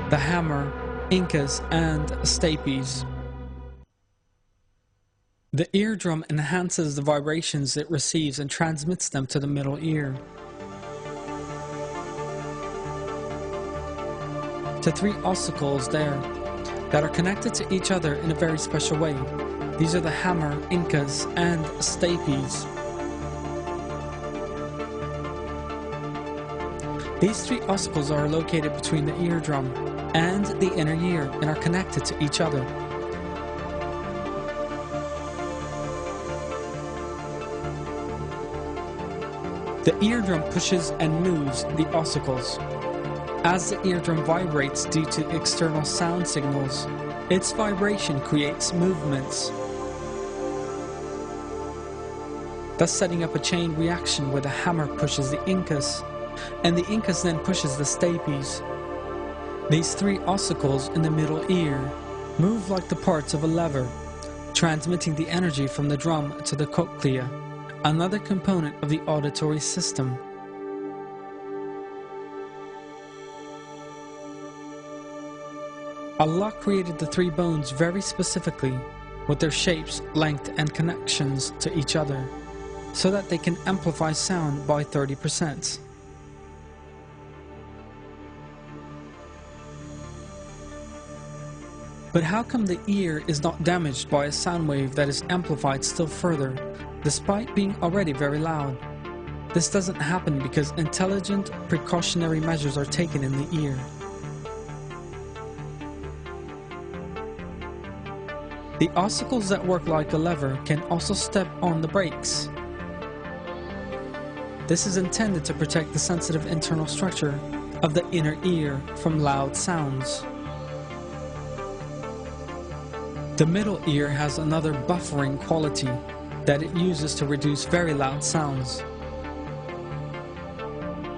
the hammer, Incus, and Stapes. The eardrum enhances the vibrations it receives and transmits them to the middle ear. To three ossicles there that are connected to each other in a very special way. These are the hammer, Incus, and Stapes. These three ossicles are located between the eardrum and the inner ear and are connected to each other. The eardrum pushes and moves the ossicles. As the eardrum vibrates due to external sound signals, its vibration creates movements, thus setting up a chain reaction where the hammer pushes the Incus, and the Incus then pushes the Stapes. These three ossicles in the middle ear move like the parts of a lever, transmitting the energy from the drum to the cochlea, another component of the auditory system. Allah created the three bones very specifically, with their shapes, length, and connections to each other, so that they can amplify sound by 30%. But how come the ear is not damaged by a sound wave that is amplified still further, despite being already very loud? This doesn't happen because intelligent precautionary measures are taken in the ear. The ossicles that work like a lever can also step on the brakes. This is intended to protect the sensitive internal structure of the inner ear from loud sounds. The middle ear has another buffering quality that it uses to reduce very loud sounds.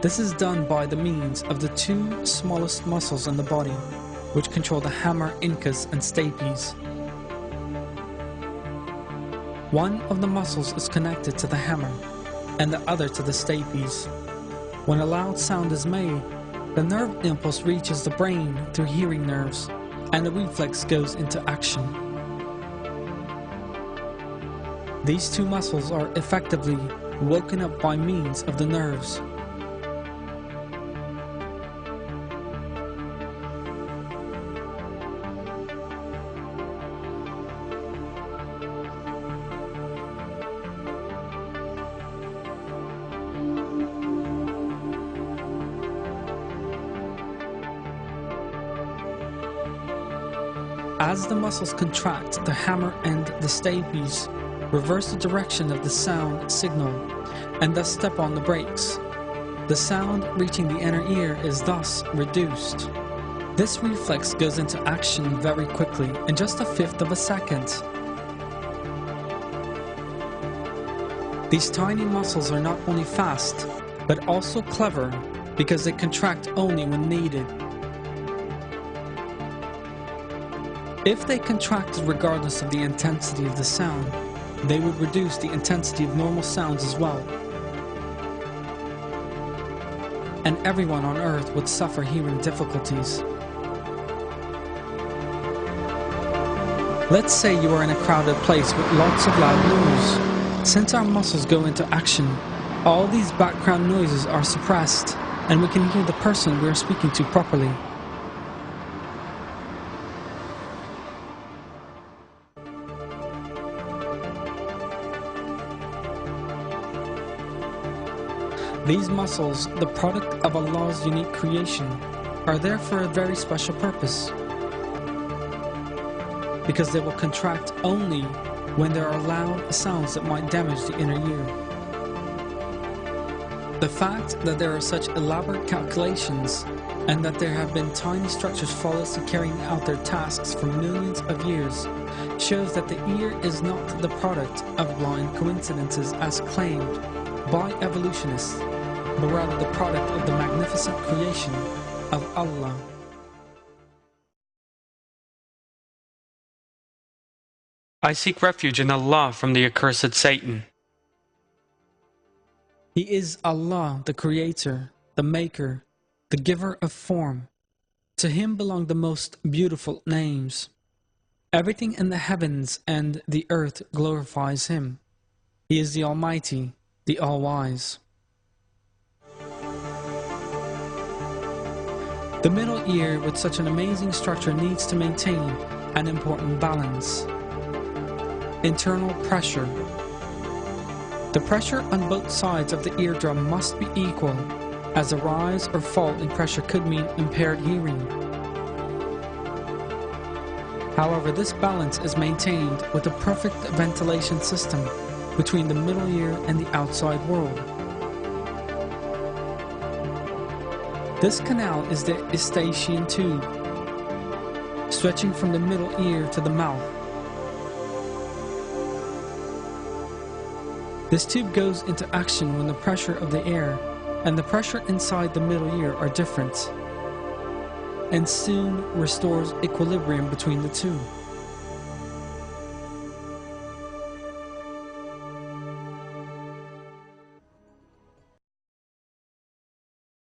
This is done by the means of the two smallest muscles in the body, which control the hammer, Incus, and Stapes. One of the muscles is connected to the hammer, and the other to the Stapes. When a loud sound is made, the nerve impulse reaches the brain through hearing nerves, and the reflex goes into action. These two muscles are effectively woken up by means of the nerves. As the muscles contract, the hammer and the Stapes reverse the direction of the sound signal and thus step on the brakes. The sound reaching the inner ear is thus reduced. This reflex goes into action very quickly, in just a fifth of a second. These tiny muscles are not only fast, but also clever because they contract only when needed. If they contracted regardless of the intensity of the sound, they would reduce the intensity of normal sounds as well. And everyone on Earth would suffer hearing difficulties. Let's say you are in a crowded place with lots of loud noise. Since our muscles go into action, all these background noises are suppressed, and we can hear the person we are speaking to properly. These muscles, the product of Allah's unique creation, are there for a very special purpose, because they will contract only when there are loud sounds that might damage the inner ear. The fact that there are such elaborate calculations and that there have been tiny structures flawlessly carrying out their tasks for millions of years shows that the ear is not the product of blind coincidences as claimed by evolutionists, but rather the product of the magnificent creation of Allah. I seek refuge in Allah from the accursed Satan. He is Allah, the Creator, the Maker, the Giver of form. To him belong the most beautiful names. Everything in the heavens and the earth glorifies him. He is the Almighty, the All-Wise. The middle ear with such an amazing structure needs to maintain an important balance. Internal pressure. The pressure on both sides of the eardrum must be equal, as a rise or fall in pressure could mean impaired hearing. However, this balance is maintained with a perfect ventilation system between the middle ear and the outside world. This canal is the Eustachian tube, stretching from the middle ear to the mouth. This tube goes into action when the pressure of the air and the pressure inside the middle ear are different, and soon restores equilibrium between the two.